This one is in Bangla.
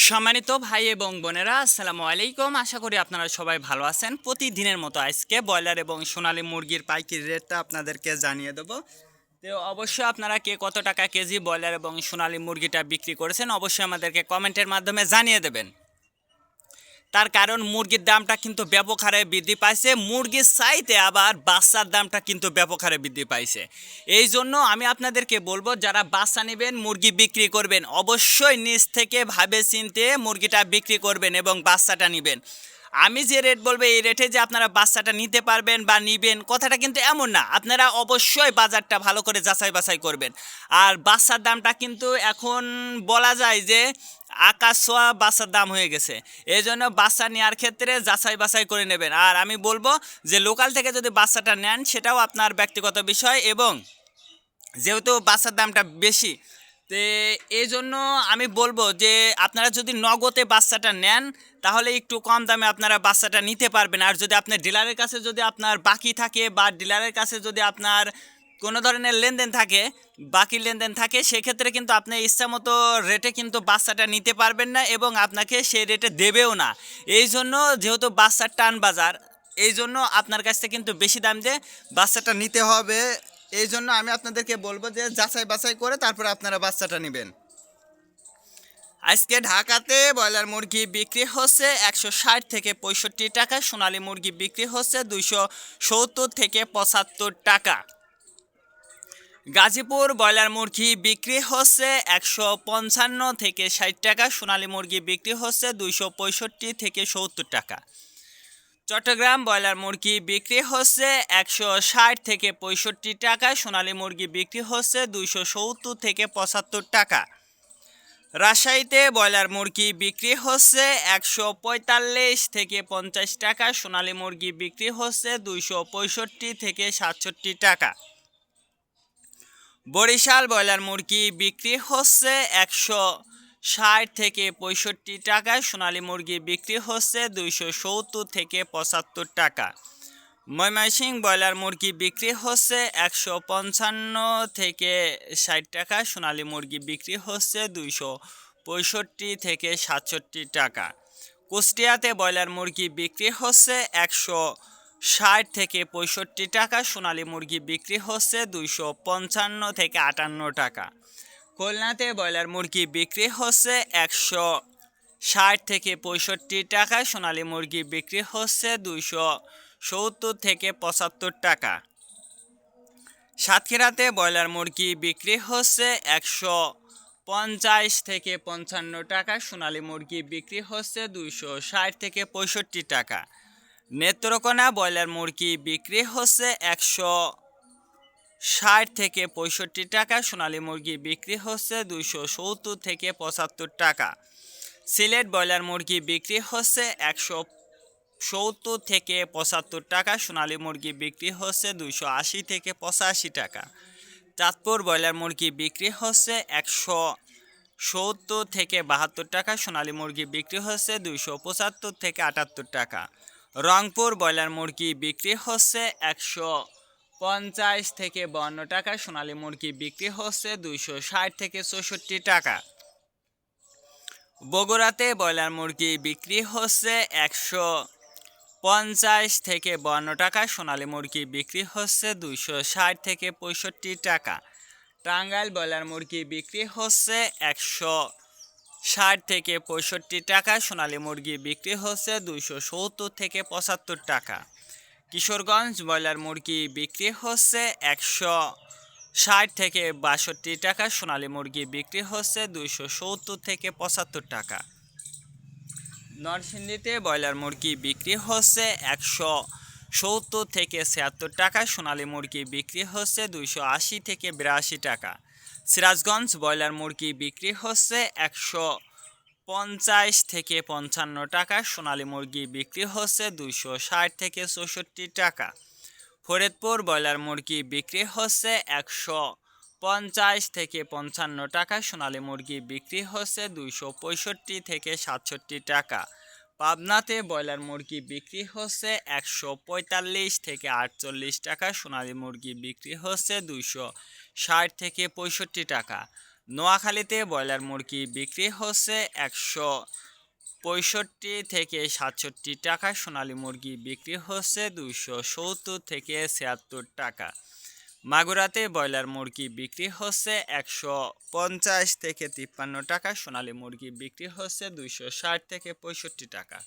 সম্মানিত ভাই এবং বোনেরা, আসসালামু আলাইকুম। আশা করি আপনারা সবাই ভালো আছেন। প্রতিদিনের মতো আজকে ব্রয়লার এবং সোনালী মুরগির পাইকারি রেটটা আপনাদেরকে জানিয়ে দেবো। তো অবশ্যই আপনারা কে কত টাকা কেজি ব্রয়লার এবং সোনালী মুরগিটা বিক্রি করেছেন অবশ্যই আমাদেরকে কমেন্টের মাধ্যমে জানিয়ে দেবেন। তার কারণ মুরগির দামটা কিন্তু ব্যাপক হারে বৃদ্ধি পাইছে, মুরগির চাইতে আবার বাচ্চার দামটা কিন্তু ব্যাপক হারে বৃদ্ধি পাইছে। এই জন্য আমি আপনাদেরকে বলবো, যারা বাচ্চা নেবেন, মুরগি বিক্রি করবেন, অবশ্যই নিজ থেকে ভাবে চিনতে মুরগিটা বিক্রি করবেন এবং বাচ্চাটা নেবেন। আমি যে রেট বলবো এই রেটে যে আপনারা বাচ্চাটা নিতে পারবেন বা নিবেন, কথাটা কিন্তু এমন না। আপনারা অবশ্যই বাজারটা ভালো করে যাচাই বাছাই করবেন। আর বাচ্চার দামটা কিন্তু এখন বলা যায় যে আকাশ ছোঁয়া বাচ্চার দাম হয়ে গেছে। এই জন্য বাচ্চা নেওয়ার ক্ষেত্রে যাচাই বাছাই করে নেবেন। আর আমি বলবো যে লোকাল থেকে যদি বাচ্চাটা নেন সেটাও আপনার ব্যক্তিগত বিষয়, এবং যেহেতু বাচ্চার দামটা বেশি, তো এই জন্য আমি বলবো যে আপনারা যদি নগদে বাচ্চাটা নেন তাহলে একটু কম দামে আপনারা বাচ্চাটা নিতে পারবেন। আর যদি আপনার ডিলারের কাছে যদি আপনার বাকি থাকে বা ডিলারের কাছে যদি আপনার কোনো ধরনের লেনদেন থাকে, বাকি লেনদেন থাকে, সেক্ষেত্রে কিন্তু আপনি ইচ্ছা মতো রেটে কিন্তু বাচ্চাটা নিতে পারবেন না এবং আপনাকে সেই রেটে দেবেও না। এই জন্য যেহেতু বাচ্চার টান বাজার, এই জন্য আপনার কাছ থেকে কিন্তু বেশি দাম দিয়ে বাচ্চাটা নিতে হবে। এই জন্য আমি আপনাদেরকে বলবো যে যাচাই বাছাই করে তারপরে আপনারা বাচ্চাটা নেবেন। আজকে ঢাকাতে ব্রয়লার মুরগি বিক্রি হচ্ছে 160 থেকে 65 টাকা, সোনালী মুরগি বিক্রি হচ্ছে 270 থেকে 75 টাকা। গাজীপুর ব্রয়লার মুরগি বিক্রি হচ্ছে 155 থেকে 60 টাকা, সোনালী মুরগি বিক্রি হচ্ছে 265 থেকে 70 টাকা। চট্টগ্রাম ব্রয়লার মুরগি বিক্রি হচ্ছে 160 থেকে 65 টাকা, সোনালী মুরগি বিক্রি হচ্ছে 270 থেকে 75 টাকা। রাজশাহীতে ব্রয়লার মুরগি বিক্রি হচ্ছে 145 থেকে 50 টাকা, সোনালী মুরগি বিক্রি হচ্ছে 265 থেকে 67 টাকা। বরিশাল ব্রয়লার মুরগি বিক্রি হচ্ছে 160 থেকে 65 টাকা, সোনালী মুরগি বিক্রি হচ্ছে 270 থেকে 75 টাকা। ময়মনসিংহ ব্রয়লার মুরগি বিক্রি হচ্ছে 155 থেকে 60 টাকা, সোনালী মুরগি বিক্রি হচ্ছে 265 থেকে 67 টাকা। কুষ্টিয়াতে ব্রয়লার মুরগি বিক্রি হচ্ছে 160 থেকে 65 টাকা, সোনালী মুরগি বিক্রি হচ্ছে 255 থেকে 58 টাকা। খুলনাতে ব্রয়লার মুরগি বিক্রি হচ্ছে 160 থেকে 65 টাকা, সোনালী মুরগি বিক্রি হচ্ছে 270 থেকে 75 টাকা। সাতক্ষীরাতে ব্রয়লার মুরগি বিক্রি হচ্ছে 150 থেকে 55 টাকা, সোনালী মুরগি বিক্রি হচ্ছে 260 থেকে 65 টাকা। নেত্রকোনা ব্রয়লার মুরগি বিক্রি হচ্ছে 160 থেকে 65 টাকা, সোনালী মুরগি বিক্রি হচ্ছে 270 থেকে 75 টাকা। সিলেট ব্রয়লার মুরগি বিক্রি হচ্ছে 170 থেকে 75 টাকা, সোনালী মুরগি বিক্রি হচ্ছে 280 থেকে 85 টাকা। চাঁদপুর ব্রয়লার মুরগি বিক্রি হচ্ছে 170 থেকে 72 টাকা, সোনালী মুরগি বিক্রি হচ্ছে 275 থেকে 78 টাকা। রংপুর ব্রয়লার মুরগি বিক্রি হচ্ছে 150 থেকে 52 টাকা, সোনালী মুরগি বিক্রি হচ্ছে 260 থেকে 64 টাকা। বগুড়াতে ব্রয়লার মুরগি বিক্রি হচ্ছে 150 থেকে 52 টাকা, সোনালী মুরগি বিক্রি হচ্ছে 260 থেকে 65 টাকা। টাঙ্গাইল ব্রয়লার মুরগি বিক্রি হচ্ছে 160 থেকে 65 টাকা, সোনালী মুরগি বিক্রি হচ্ছে 270 থেকে 75 টাকা। কিশোরগঞ্জ ব্রয়লার মুরগি বিক্রি হচ্ছে 160 থেকে 62 টাকা, সোনালী মুরগি বিক্রি হচ্ছে 270 থেকে 75 টাকা। নরসিংদীতে ব্রয়লার মুরগি বিক্রি হচ্ছে 170 থেকে 76 টাকা, সোনালী মুরগি বিক্রি হচ্ছে 280 থেকে 82 টাকা। সিরাজগঞ্জ ব্রয়লার মুরগি বিক্রি হচ্ছে 150 থেকে 55 টাকা, সোনালী মুরগি বিক্রি হচ্ছে 260 থেকে 64 টাকা। ফরিদপুর ব্রয়লার মুরগি বিক্রি হচ্ছে 150 থেকে 55 টাকা, সোনালী মুরগি বিক্রি হচ্ছে 265 থেকে 67 টাকা। পাবনাতে ব্রয়লার মুরগি বিক্রি হচ্ছে 145 থেকে 48 টাকা, সোনালী মুরগি বিক্রি হচ্ছে 260 থেকে 65 টাকা। নোয়াখালীতে ব্রয়লার মুরগি বিক্রি হচ্ছে 165 থেকে 67 টাকা, সোনালী মুরগি বিক্রি হচ্ছে 270 থেকে 76 টাকা। মাগুরাতে ব্রয়লার মুরগি বিক্রি হচ্ছে 150 থেকে 53 টাকা, সোনালী মুরগি বিক্রি হচ্ছে 260 থেকে 65 টাকা।